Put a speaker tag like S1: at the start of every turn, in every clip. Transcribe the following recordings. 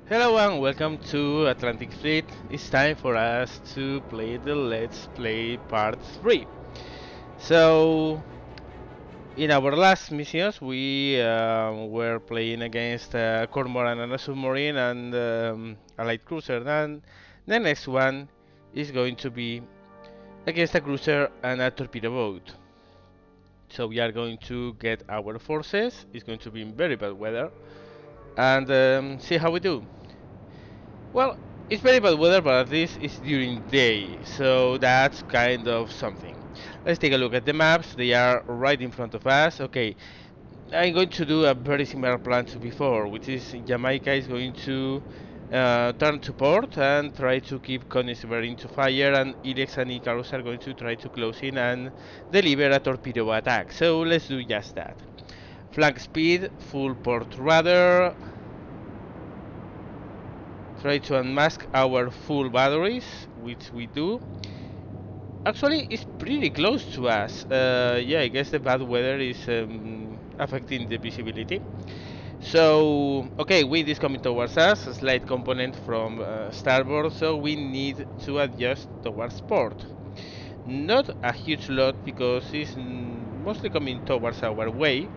S1: Hello and welcome to Atlantic Fleet. It's time for us to play the Let's Play Part 3. So, in our last missions, we were playing against a cormoran and a submarine and a light cruiser. And the next one is going to be against a cruiser and a torpedo boat. So we are going to get our forces. It's going to be in very bad weather and see how we do. Well, it's very bad weather, but at least it's during day, so that's kind of something. Let's take a look at the maps. They are right in front of us. Okay, I'm going to do a very similar plan to before, which is Jamaica is going to turn to port and try to keep Königsberg into fire, and Ilex and Icarus are going to try to close in and deliver a torpedo attack. So let's do just that. Flank speed, full port rudder. Try to unmask our full batteries, which we do. Actually, it's pretty close to us. Yeah, I guess the bad weather is affecting the visibility. So, okay, wind is coming towards us, a slight component from starboard, so we need to adjust towards port. Not a huge lot because it's mostly coming towards our way.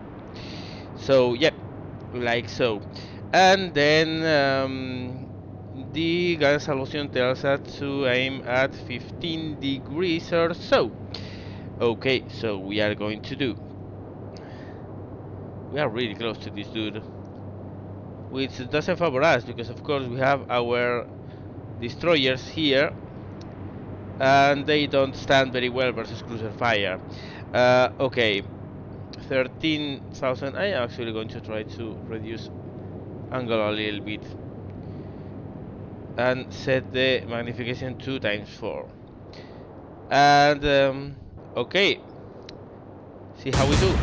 S1: So, yeah, like so. And then the gun solution tells us to aim at 15 degrees or so. Okay, so we are going to do. We are really close to this dude, which doesn't favor us because of course we have our destroyers here and they don't stand very well versus cruiser fire. Okay, 13,000. I am actually going to try to reduce angle a little bit and set the magnification 2 times 4. And okay, see how we do.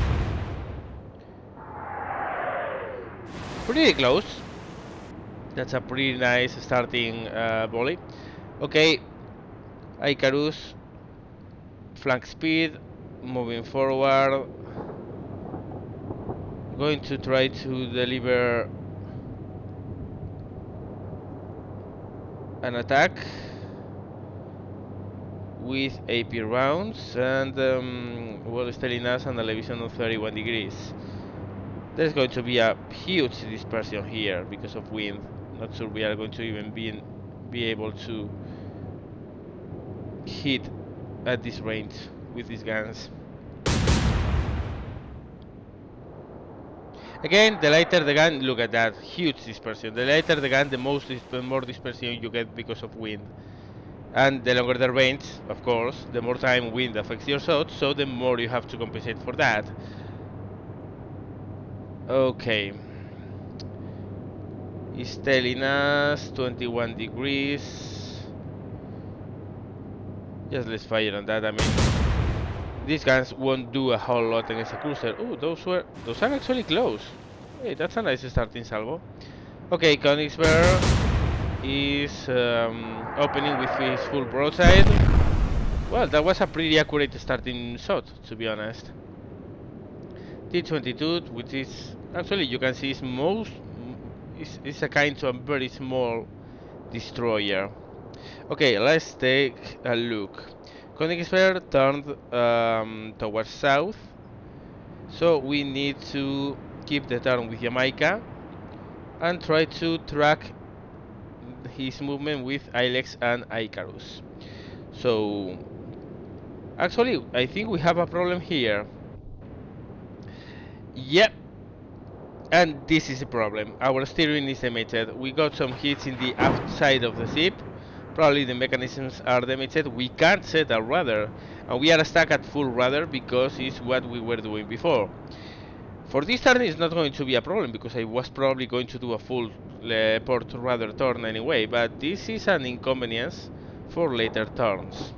S1: Pretty close. That's a pretty nice starting volley. Okay, Icarus, flank speed, moving forward. Going to try to deliver an attack with AP rounds and well, it's telling us an elevation of 31 degrees. There's going to be a huge dispersion here because of wind. Not sure we are going to even be able to hit at this range with these guns. Again, the lighter the gun, look at that, huge dispersion. The lighter the gun, the more dispersion you get because of wind. And the longer the range, of course, the more time wind affects your shot, so the more you have to compensate for that. Okay. It's telling us 21 degrees. Just let's fire on that. I mean, these guns won't do a whole lot against a cruiser. Oh, those are actually close. Hey, that's a nice starting salvo. Okay, Königsberg is opening with his full broadside. Well, that was a pretty accurate starting shot, to be honest. T-22, which is actually you can see is a kind of a very small destroyer. Okay, let's take a look. Königsberg turned towards south, so we need to keep the turn with Jamaica and try to track his movement with Ilex and Icarus. So, actually, I think we have a problem here. Yep, and this is a problem. Our steering is damaged. We got some hits in the outside of the ship. Probably the mechanisms are damaged. We can't set a rudder, and we are stuck at full rudder because it's what we were doing before. For this turn it's not going to be a problem because I was probably going to do a full port rudder turn anyway, but this is an inconvenience for later turns.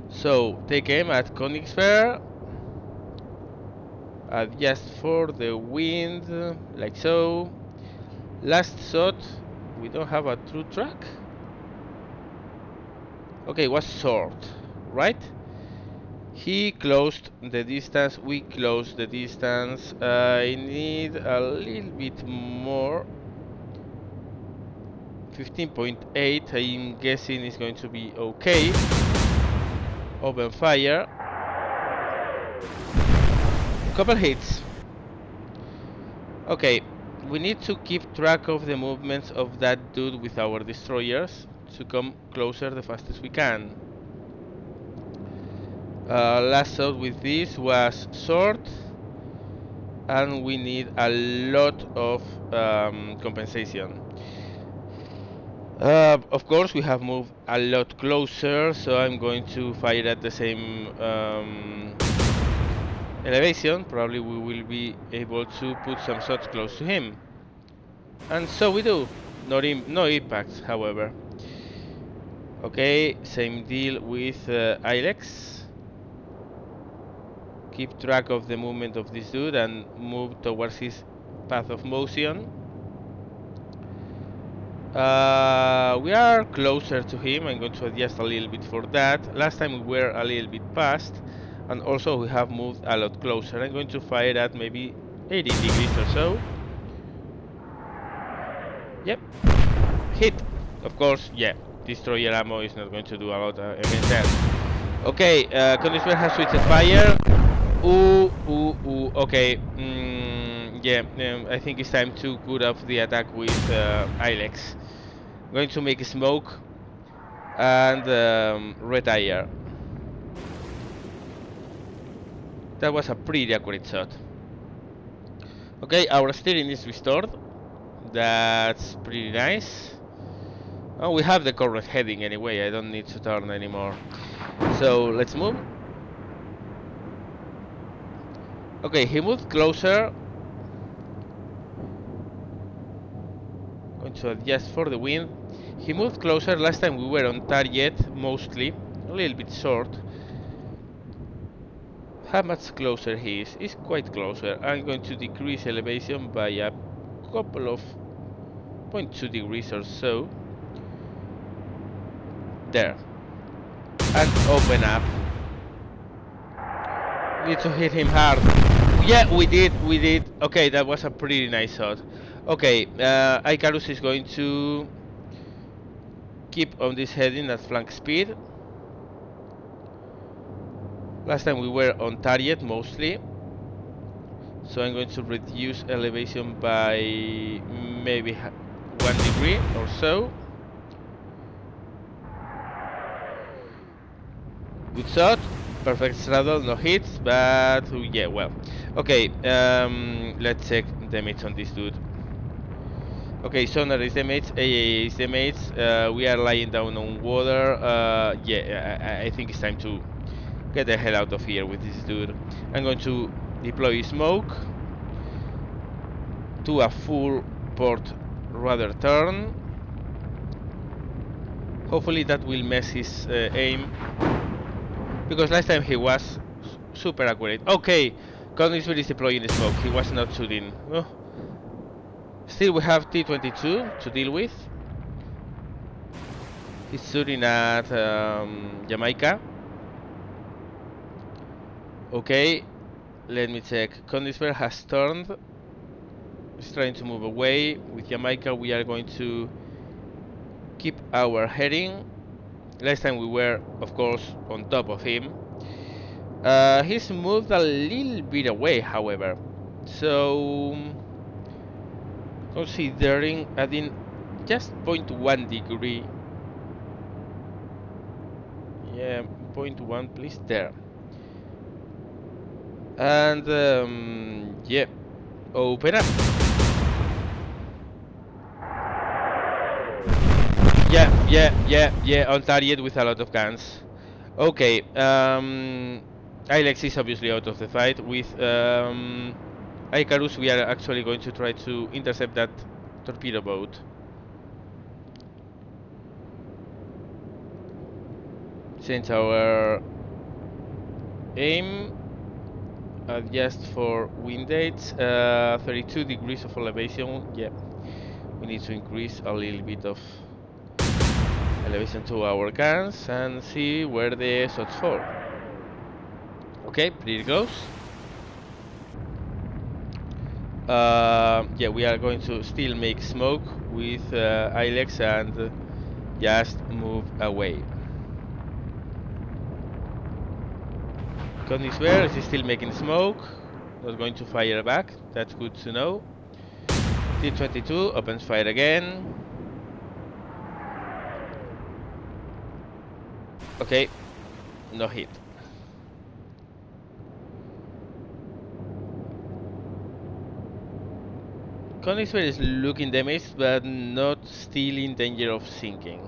S1: So take aim at Königsberg. Adjust for the wind, like so. Last shot, we don't have a true track. Okay, it was short, right? He closed the distance, we closed the distance. I need a little bit more. 15.8, I'm guessing it's going to be okay. Open fire. Couple hits. Okay, we need to keep track of the movements of that dude with our destroyers to come closer the fastest we can. Last shot with this was sword, and we need a lot of compensation. Of course, we have moved a lot closer, so I'm going to fire at the same elevation. Probably we will be able to put some shots close to him. And so we do. No impacts, however. Okay, same deal with Ilex. Keep track of the movement of this dude and move towards his path of motion. We are closer to him. I'm going to adjust a little bit for that. Last time we were a little bit past, and also we have moved a lot closer. I'm going to fire at maybe 80 degrees or so. Yep, hit. Of course, yeah. Destroyer ammo is not going to do a lot against that. Okay, Conditioner has switched fire. Ooh. Okay. Yeah, I think it's time to put up the attack with Ilex. Going to make smoke and retire. That was a pretty accurate shot. Okay, our steering is restored. That's pretty nice. Oh, we have the correct heading anyway. I don't need to turn anymore. So let's move. Okay, he moved closer. Going to adjust for the wind. He moved closer. Last time we were on target, mostly. A little bit short. How much closer he is? He's quite closer. I'm going to decrease elevation by a couple of 0.2 degrees or so. There. And open up. Need to hit him hard. Yeah, we did. Okay, that was a pretty nice shot. Okay, Icarus is going to keep on this heading at flank speed. Last time we were on target mostly. So I'm going to reduce elevation by maybe 1 degree or so. Good shot. Perfect straddle, no hits, but yeah, well. Okay, let's check damage on this dude. Okay, sonar is damage, AA is damage, we are lying down on water. Yeah, I think it's time to get the hell out of here with this dude. I'm going to deploy smoke to a full port rudder turn. Hopefully that will mess his aim, because last time he was super accurate. Okay, Koenigsberg is deploying the smoke. He was not shooting. Oh. Still, we have T-22 to deal with. He's shooting at Jamaica. Okay, let me check. Koenigsberg has turned. He's trying to move away. With Jamaica, we are going to keep our heading. Last time we were, of course, on top of him. He's moved a little bit away, however. So, considering adding just 0.1 degree. Yeah, 0.1, please, there. And, yeah, open up. Yeah, on target with a lot of guns. Okay, Ilex is obviously out of the fight. With Icarus, we are actually going to try to intercept that torpedo boat. Change our aim. Adjust for wind aids. 32 degrees of elevation. Yeah, we need to increase a little bit of elevation to our guns and see where the shots fall. Okay, pretty close. Yeah, we are going to still make smoke with Ilex and just move away. Königsberg is still making smoke, not going to fire back, that's good to know. T-22 opens fire again. Okay, no hit. Königsberg is looking damaged, but not still in danger of sinking.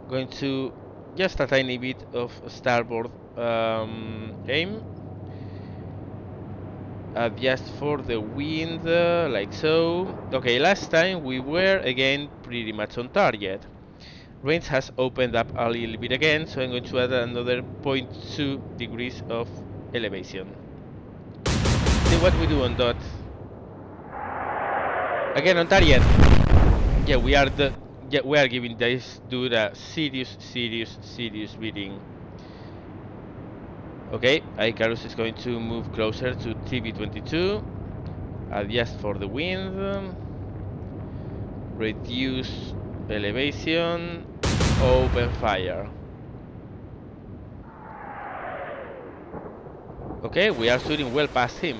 S1: Going to just a tiny bit of starboard aim. Adjust for the wind, like so. Okay, last time we were again pretty much on target. Range has opened up a little bit again, so I'm going to add another 0.2 degrees of elevation. See what we do on dot. Again on target. Yeah, we are giving this dude a serious beating. Okay, Icarus is going to move closer to TV22. Adjust for the wind. Reduce elevation. Open fire. Okay, we are shooting well past him.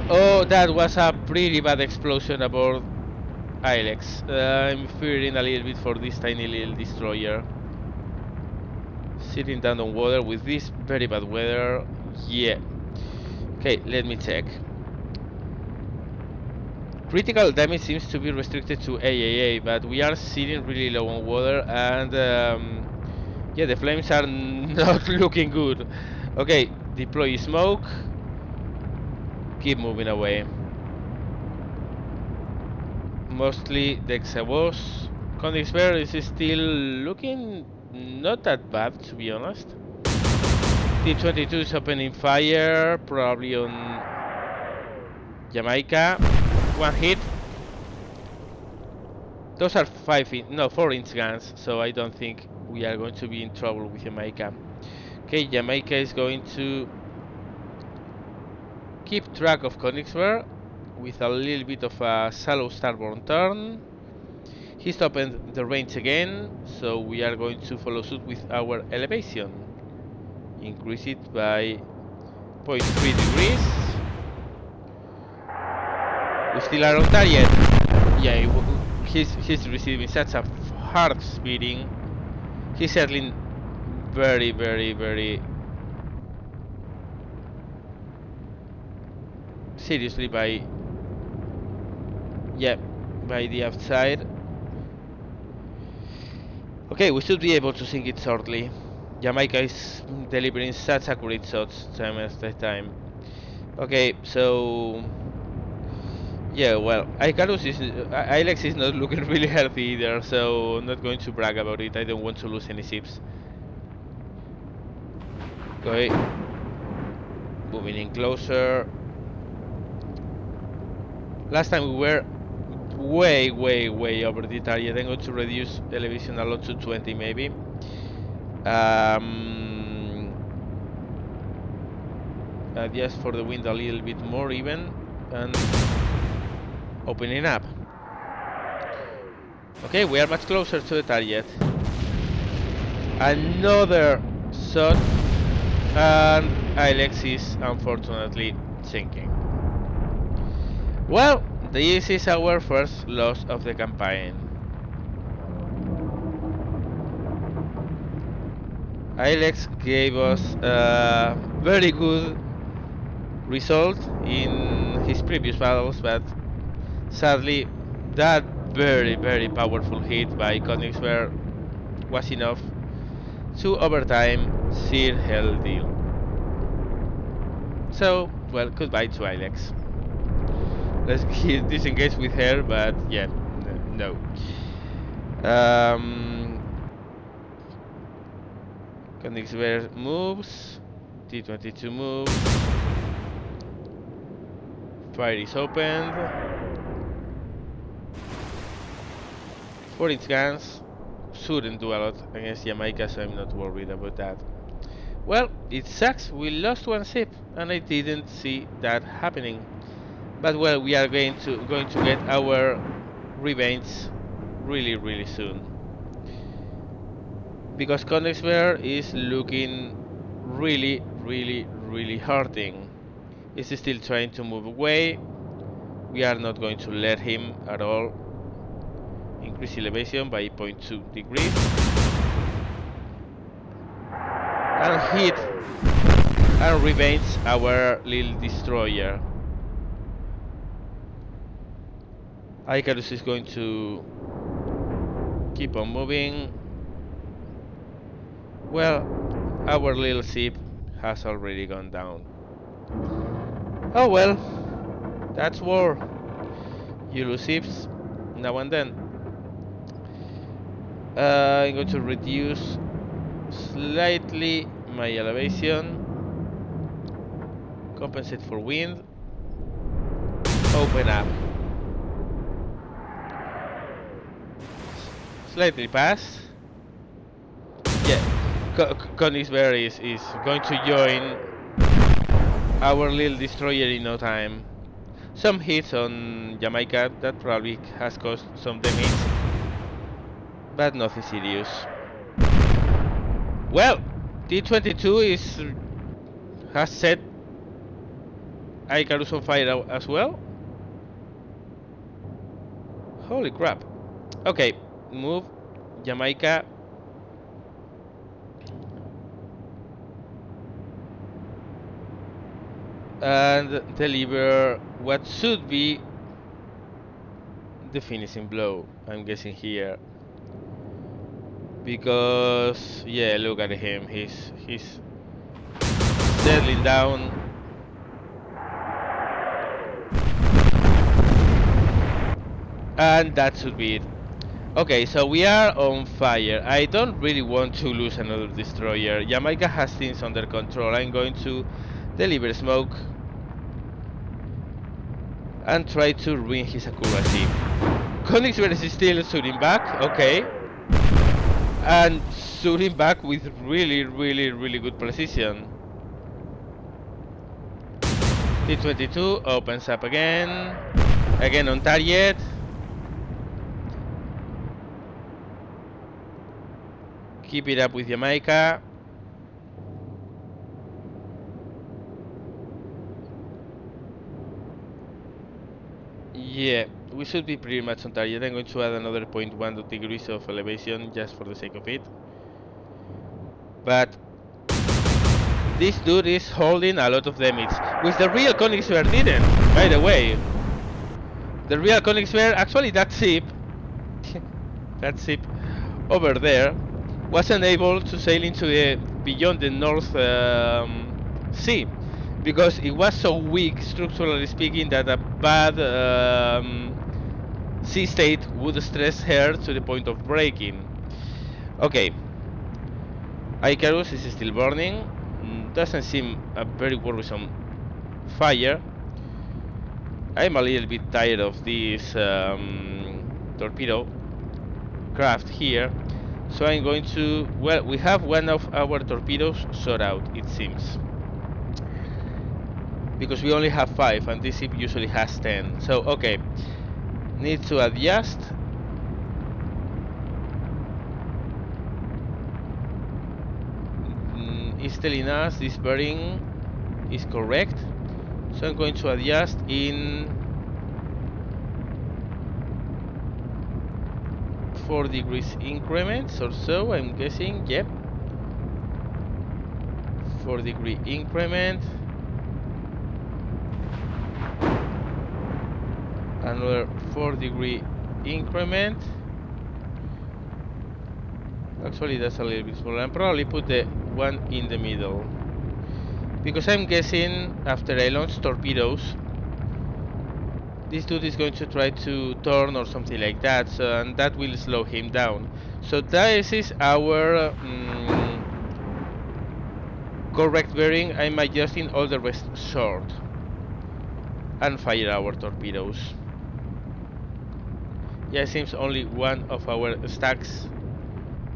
S1: Oh, that was a pretty bad explosion aboard Ilex. I'm fearing a little bit for this tiny little destroyer. Sitting down on water with this very bad weather. Yeah. Okay, let me check. Critical damage seems to be restricted to AAA, but we are sitting really low on water and yeah, the flames are not looking good. Okay, deploy smoke. Keep moving away. Mostly the exhaust. Königsberg is still looking not that bad, to be honest. T-22 is opening fire, probably on Jamaica. One hit. Those are 4-inch guns, so I don't think we are going to be in trouble with Jamaica. Okay, Jamaica is going to keep track of Königsberg with a little bit of a shallow starboard turn. He's opened the range again, so we are going to follow suit with our elevation. Increase it by 0.3 degrees. We still are on target. Yeah, he's receiving such a hard beating. He's settling very seriously by the outside. Okay, we should be able to sink it shortly. Jamaica is delivering such accurate shots time after time. Okay, so yeah, well, Ilex is not looking really healthy either, so I'm not going to brag about it. I don't want to lose any ships. Okay, moving in closer. Last time we were way over the target. I'm going to reduce elevation a lot to 20 maybe. Adjust for the wind a little bit more even, and opening up. Okay, we are much closer to the target. Another shot, and Ilex is unfortunately sinking. Well, this is our first loss of the campaign. Ilex gave us a very good result in his previous battles, but sadly that very powerful hit by Königsberg was enough to overtime seal hell deal. So, well, goodbye to Ilex. Let's disengage with her, but yeah, no. Königsberg moves, T-22 moves, fire is opened, 4-inch guns shouldn't do a lot against Jamaica, so I'm not worried about that. Well, it sucks. We lost one ship, and I didn't see that happening. But well, we are going to get our revenge really soon because Königsberg is looking really hurting. He's still trying to move away. We are not going to let him at all. Increase elevation by 0.2 degrees and hit and revenge our little destroyer. Icarus is going to keep on moving. Well, our little ship has already gone down. Oh well, that's war. You lose ships now and then. I'm going to reduce slightly my elevation, compensate for wind, open up. Slightly past. Yeah, Königsberg is going to join our little destroyer in no time. Some hits on Jamaica that probably has caused some damage, but nothing serious. Well, T-22 has set Icarus on fire as well. Holy crap. Okay, move Jamaica. And deliver what should be the finishing blow, I'm guessing here. Because yeah, look at him. He's settling down. And that should be it. Okay, so we are on fire. I don't really want to lose another destroyer. Jamaica has things under control. I'm going to deliver smoke and try to ruin his accuracy. Königsberg is still shooting back, okay. And shooting back with really good precision. T-22 opens up again. Again on target. Keep it up with Jamaica. Yeah, we should be pretty much on target. I'm going to add another 0.1 degrees of elevation just for the sake of it. But this dude is holding a lot of damage, which the real Königsberg didn't, by the way. The real Königsberg, actually that ship, that ship over there, wasn't able to sail into the beyond the North Sea because it was so weak, structurally speaking, that a bad sea state would stress her to the point of breaking. Okay, Icarus is still burning. Doesn't seem a very worrisome fire. I'm a little bit tired of this torpedo craft here, so I'm going to, well, we have one of our torpedoes shot out, it seems, because we only have 5 and this ship usually has 10. So okay, need to adjust. It's telling us this bearing is correct, so I'm going to adjust in 4 degrees increments or so, I'm guessing. Yep, 4 degree increment, another 4 degree increment. Actually that's a little bit smaller. I'll probably put the one in the middle, because I'm guessing after I launch torpedoes this dude is going to try to turn or something like that, so, and that will slow him down. So this is our correct bearing. I'm adjusting all the rest short and fire our torpedoes. Yeah, it seems only one of our stacks,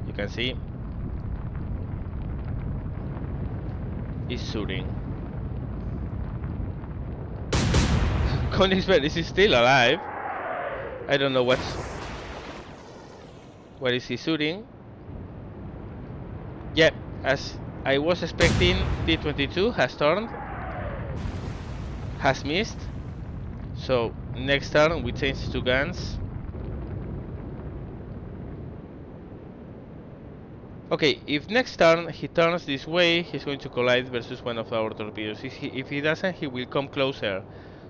S1: you can see. is shooting. Königsberg is still alive. I don't know what is he shooting. Yeah, as I was expecting, T-22 has turned, has missed. So next turn we change to guns. Okay, if next turn he turns this way, he's going to collide versus one of our torpedoes. If he doesn't, he will come closer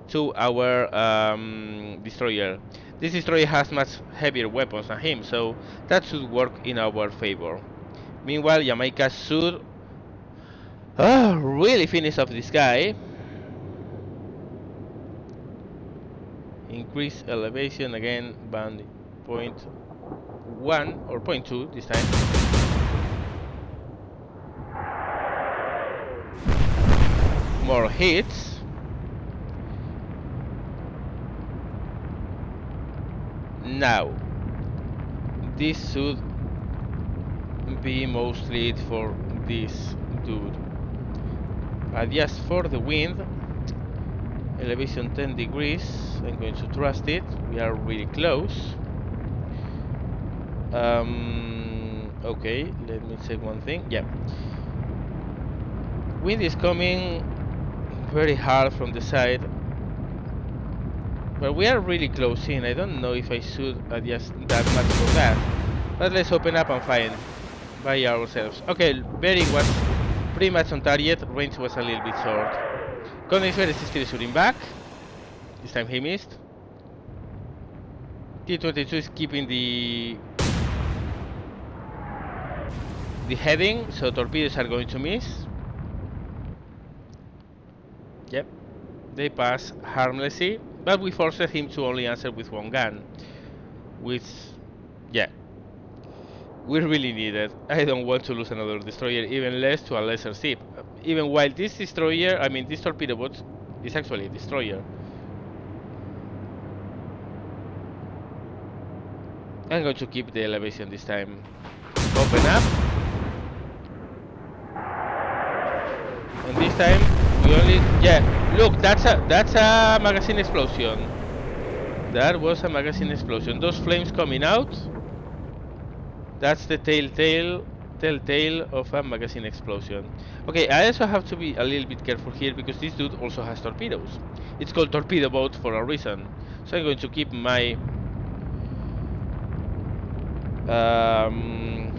S1: to our destroyer. This destroyer has much heavier weapons than him, so that should work in our favor. Meanwhile, Jamaica should really finish off this guy. Increase elevation again, band 0.1 or 0.2 this time. More hits. Now, this should be mostly it for this dude. Adjust for the wind. Elevation 10 degrees. I'm going to trust it. We are really close. Okay, let me check one thing. Yeah. Wind is coming very hard from the side. But we are really close in. I don't know if I should adjust that much for that. But let's open up and find by ourselves. Okay, Bering was pretty much on target. Range was a little bit short. Königsberg is still shooting back. This time he missed. T-22 is keeping the heading, so torpedoes are going to miss. Yep, they pass harmlessly, but we forced him to only answer with one gun, which, yeah, we really need it. I don't want to lose another destroyer, even less to a lesser ship. Even while this destroyer, I mean this torpedo boat, is actually a destroyer. I'm going to keep the elevation this time. Open up. And this time we only, yeah, look, that's a magazine explosion. That was a magazine explosion. Those flames coming out, that's the telltale of a magazine explosion. Okay, I also have to be a little bit careful here because this dude also has torpedoes. It's called torpedo boat for a reason. So I'm going to keep my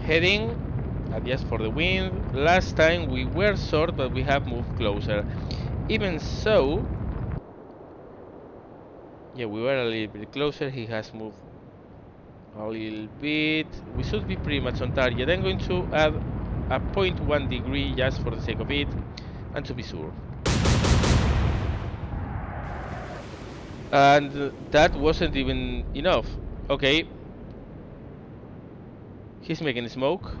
S1: heading. Adjust for the wind. Last time we were short, but we have moved closer. Even so, yeah, we were a little bit closer. He has moved a little bit. We should be pretty much on target. I'm going to add a 0.1 degree just for the sake of it, and to be sure. And that wasn't even enough. Okay. He's making smoke.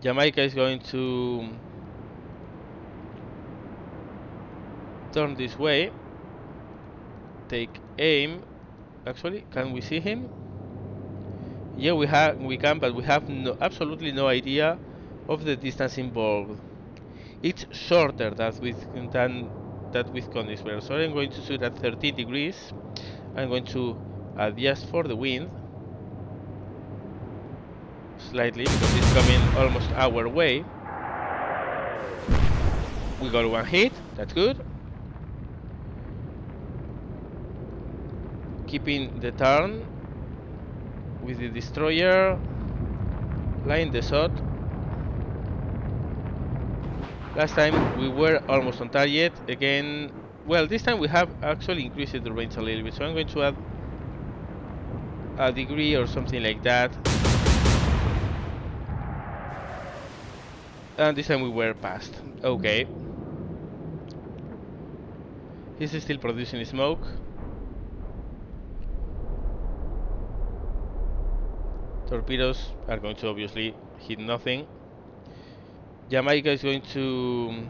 S1: Jamaica is going to turn this way. Take aim. Actually, can we see him? Yeah, we can, but we have absolutely no idea of the distance involved. It's shorter than with Königsberg. So I'm going to shoot at 30 degrees. I'm going to adjust for the wind slightly because it's coming almost our way. We got one hit, that's good. Keeping the turn with the destroyer, line the shot. Last time we were almost on target. Again, well, this time we have actually increased the range a little bit, so I'm going to add a degree or something like that. And this time we were past. Okay. He's still producing smoke. Torpedoes are going to obviously hit nothing. Jamaica is going to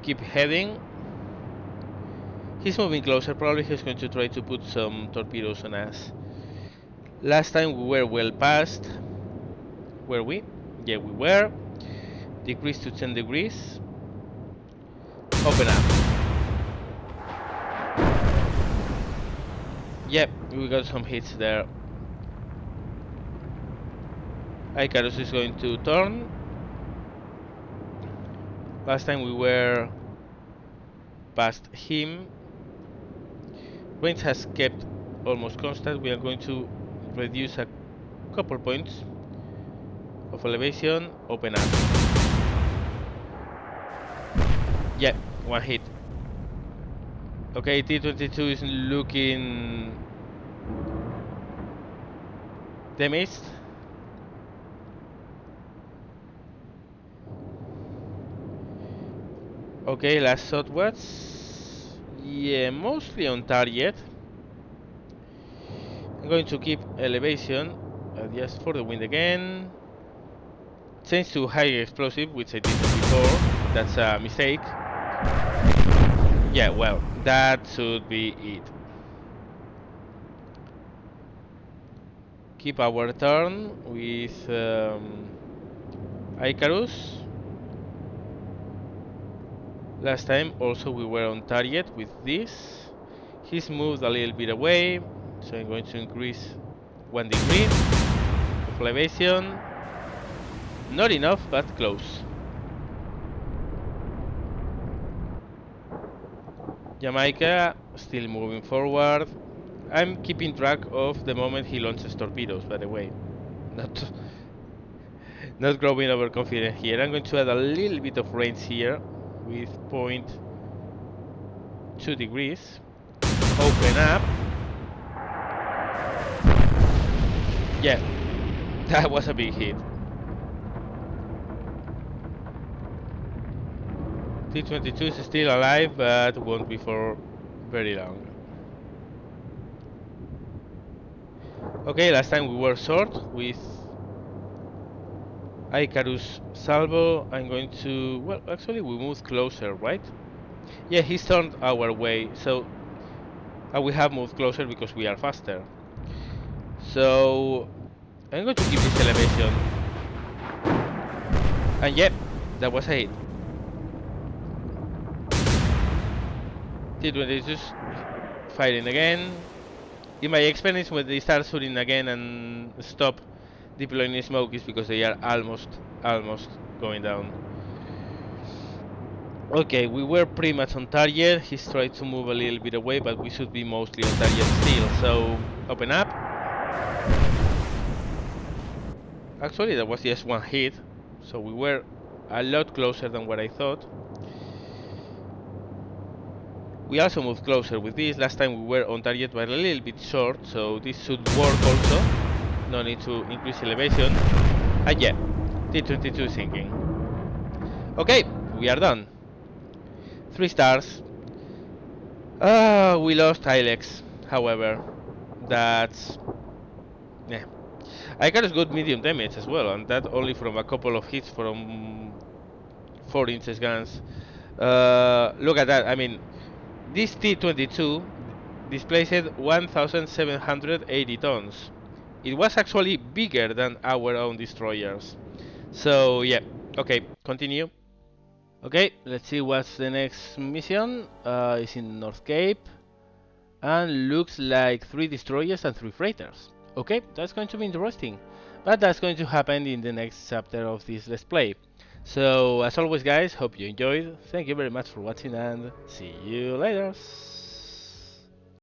S1: keep heading. He's moving closer. Probably he's going to try to put some torpedoes on us. Last time we were well past. Were we? Yeah, we were. Decrease to 10 degrees. Open up. Yep, we got some hits there. Icarus is going to turn. Last time we were past him. Range has kept almost constant. We are going to reduce a couple points of elevation. Open up. Yeah, one hit. Okay, T-22 is looking damaged. Okay, last shot was... yeah, mostly on target. I'm going to keep elevation, just for the wind again. Change to high explosive, which I did before. That's a mistake. Yeah, well, that should be it. Keep our turn with Icarus. Last time also we were on target with this. He's moved a little bit away, so I'm going to increase 1 degree of elevation. Not enough, but close. Jamaica still moving forward. I'm keeping track of the moment he launches torpedoes, by the way. Not not growing overconfident here. I'm going to add a little bit of range here with 0.2 degrees. Open up. Yeah, that was a big hit. T-22 is still alive, but won't be for very long. Okay, last time we were short with Icarus Salvo. I'm going to... well, actually we moved closer, right? Yeah, he's turned our way, so we have moved closer because we are faster. So I'm going to keep this elevation. And yep, that was a hit. T-22 is firing again. In my experience, when they start shooting again and stop deploying smoke, is because they are almost going down. Okay, we were pretty much on target. He's tried to move a little bit away, but we should be mostly on target still. So open up. Actually, that was just one hit, so we were a lot closer than what I thought. We also moved closer with this. Last time we were on target but a little bit short, so this should work also. No need to increase elevation. And yeah, T-22 sinking. Okay, we are done. 3 stars. We lost Ilex, however. That's... yeah. Icarus got medium damage as well, and that only from a couple of hits from 4-inch guns. Look at that, I mean, this T-22 displaced 1,780 tons. It was actually bigger than our own destroyers. So yeah, okay, continue. Okay, let's see what's the next mission. It's in North Cape. And looks like 3 destroyers and 3 freighters. Okay, that's going to be interesting. But that's going to happen in the next chapter of this Let's Play. So, as always guys, hope you enjoyed. Thank you very much for watching and see you later.